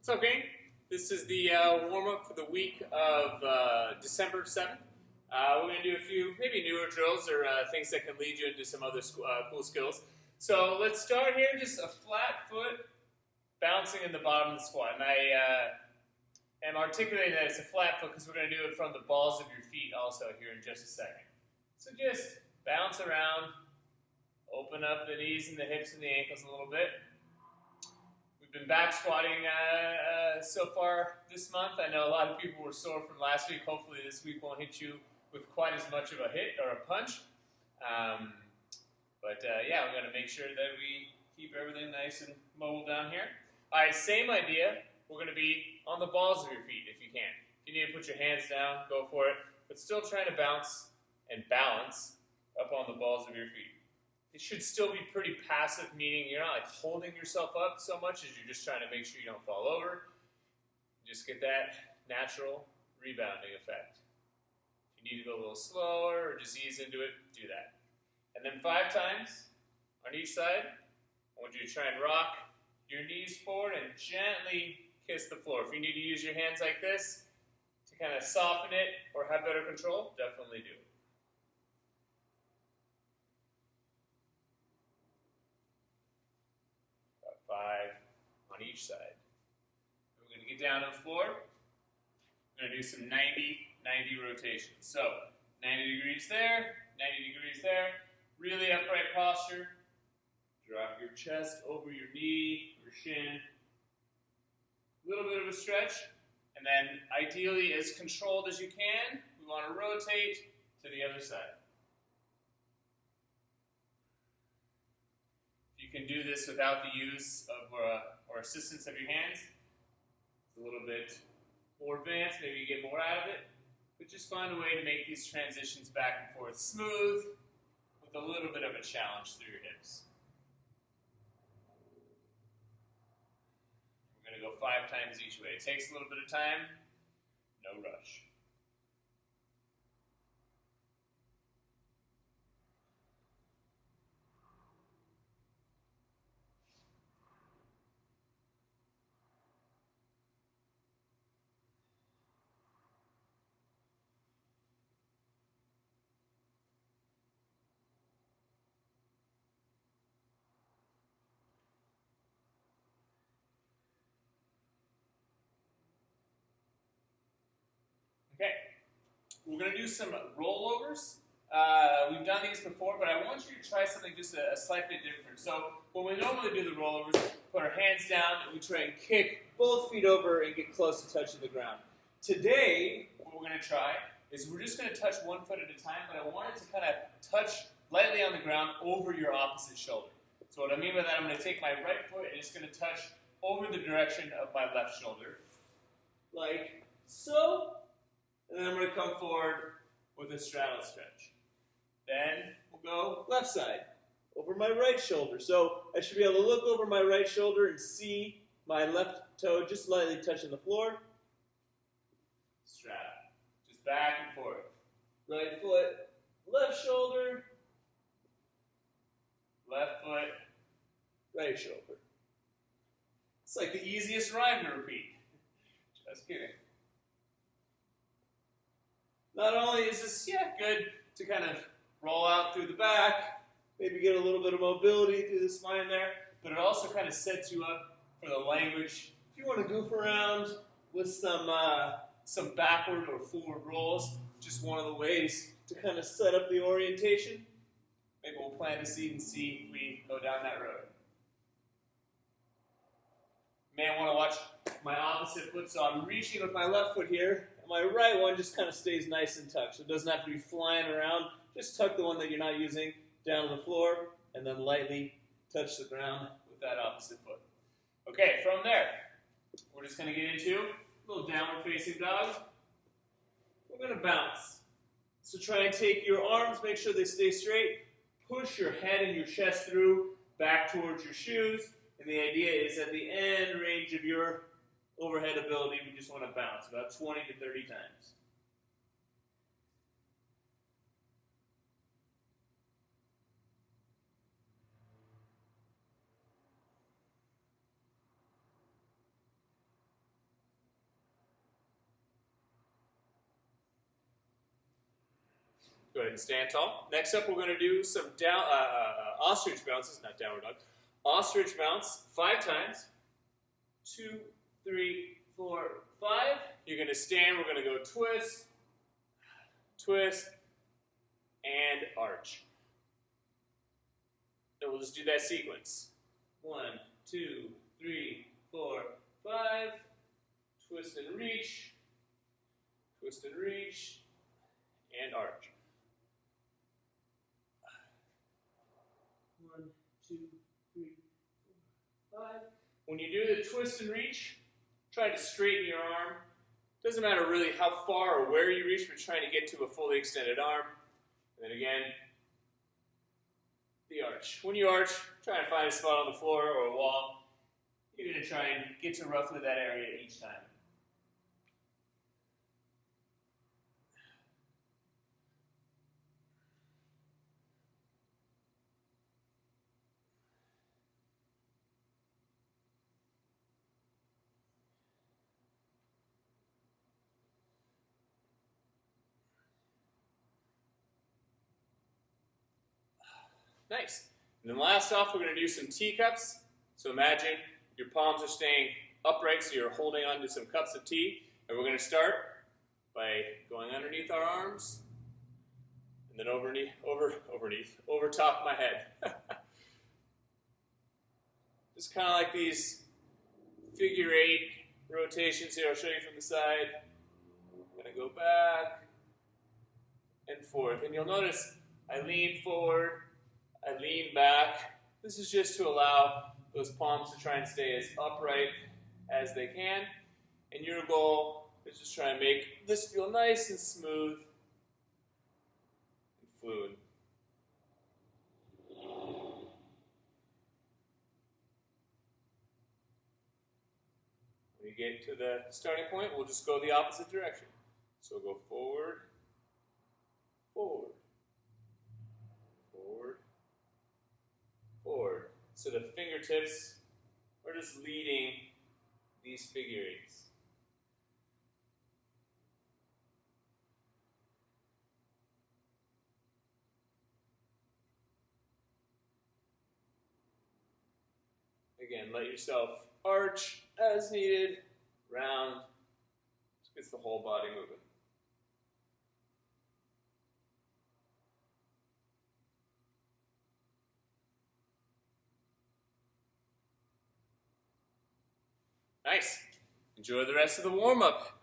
What's up, gang? This is the warm-up for the week of December 7th. We're going to do a few maybe newer drills or things that can lead you into some other cool skills. So let's start here, just a flat foot bouncing in the bottom of the squat. And I am articulating that it's a flat foot because we're going to do it from the balls of your feet also here in just a second. So just bounce around, open up the knees and the hips and the ankles a little bit. We've been back squatting so far this month. I know a lot of people were sore from last week. Hopefully this week won't hit you with quite as much of a hit or a punch. Yeah, we're going to make sure that we keep everything nice and mobile down here. All right, same idea. We're going to be on the balls of your feet if you can. If you need to put your hands down, go for it. But still trying to bounce and balance up on the balls of your feet. It should still be pretty passive, meaning you're not like holding yourself up so much as you're just trying to make sure you don't fall over. Just get that natural rebounding effect. If you need to go a little slower or just ease into it, do that. And then 5 times on each side, I want you to try and rock your knees forward and gently kiss the floor. If you need to use your hands like this to kind of soften it or have better control, definitely do it. 5 on each side. We're going to get down on the floor. We're going to do some 90 rotations. So 90 degrees there, 90 degrees there. Really upright posture. Drop your chest over your knee or shin. A little bit of a stretch. And then ideally as controlled as you can, we want to rotate to the other side. You can do this without the use of or assistance of your hands. It's a little bit more advanced, maybe you get more out of it, but just find a way to make these transitions back and forth smooth with a little bit of a challenge through your hips. We're going to go 5 times each way. It takes a little bit of time, no rush. Okay, we're going to do some rollovers. We've done these before, but I want you to try something just a slightly different. So when we normally do the rollovers, put our hands down and we try and kick both feet over and get close to touching the ground. Today, what we're going to try is we're just going to touch one foot at a time, but I want it to kind of touch lightly on the ground over your opposite shoulder. So what I mean by that, I'm going to take my right foot and it's going to touch over the direction of my left shoulder, like so. And then I'm going to come forward with a straddle stretch. Then we'll go left side, over my right shoulder. So I should be able to look over my right shoulder and see my left toe just lightly touching the floor. Straddle. Just back and forth. Right foot, left shoulder, left foot, right shoulder. It's like the easiest rhyme to repeat. Just kidding. Not only is this, good to kind of roll out through the back, maybe get a little bit of mobility through the spine there, but it also kind of sets you up for the language. If you want to goof around with some backward or forward rolls, just one of the ways to kind of set up the orientation. Maybe we'll plant a seed and see if we go down that road. You may want to watch my opposite foot, so I'm reaching with my left foot here. My right one just kind of stays nice and tucked, so it doesn't have to be flying around. Just tuck the one that you're not using down to the floor, and then lightly touch the ground with that opposite foot. Okay, from there, we're just going to get into a little downward facing dog. We're going to bounce. So try and take your arms, make sure they stay straight. Push your head and your chest through, back towards your shoes. And the idea is at the end range of your overhead ability, we just want to bounce about 20 to 30 times. Go ahead and stand tall. Next up, we're going to do some down ostrich bounces, not downward dog. Ostrich bounce 5 times. 2, 3, 4, 5. You're going to stand. We're going to go twist, twist, and arch. And we'll just do that sequence. 1, 2, 3, 4, 5. Twist and reach. Twist and reach. And arch. 1, 2, 3, 4, 5. When you do the twist and reach, try to straighten your arm. Doesn't matter really how far or where you reach, but trying to get to a fully extended arm. And then again, the arch. When you arch, try and find a spot on the floor or a wall. You're going to try and get to roughly that area each time. Nice. And then last off, we're going to do some teacups. So imagine your palms are staying upright, so you're holding on to some cups of tea. And we're going to start by going underneath our arms, and then over top of my head. Just kind of like these figure 8 rotations here. I'll show you from the side. I'm going to go back and forth. And you'll notice I lean forward, I lean back. This is just to allow those palms to try and stay as upright as they can. And your goal is just try and make this feel nice and smooth and fluid. When you get to the starting point, we'll just go the opposite direction. So go forward, forward, forward, forward. So the fingertips are just leading these figure 8s. Again, let yourself arch as needed, round, just gets the whole body moving. Nice. Enjoy the rest of the warm-up.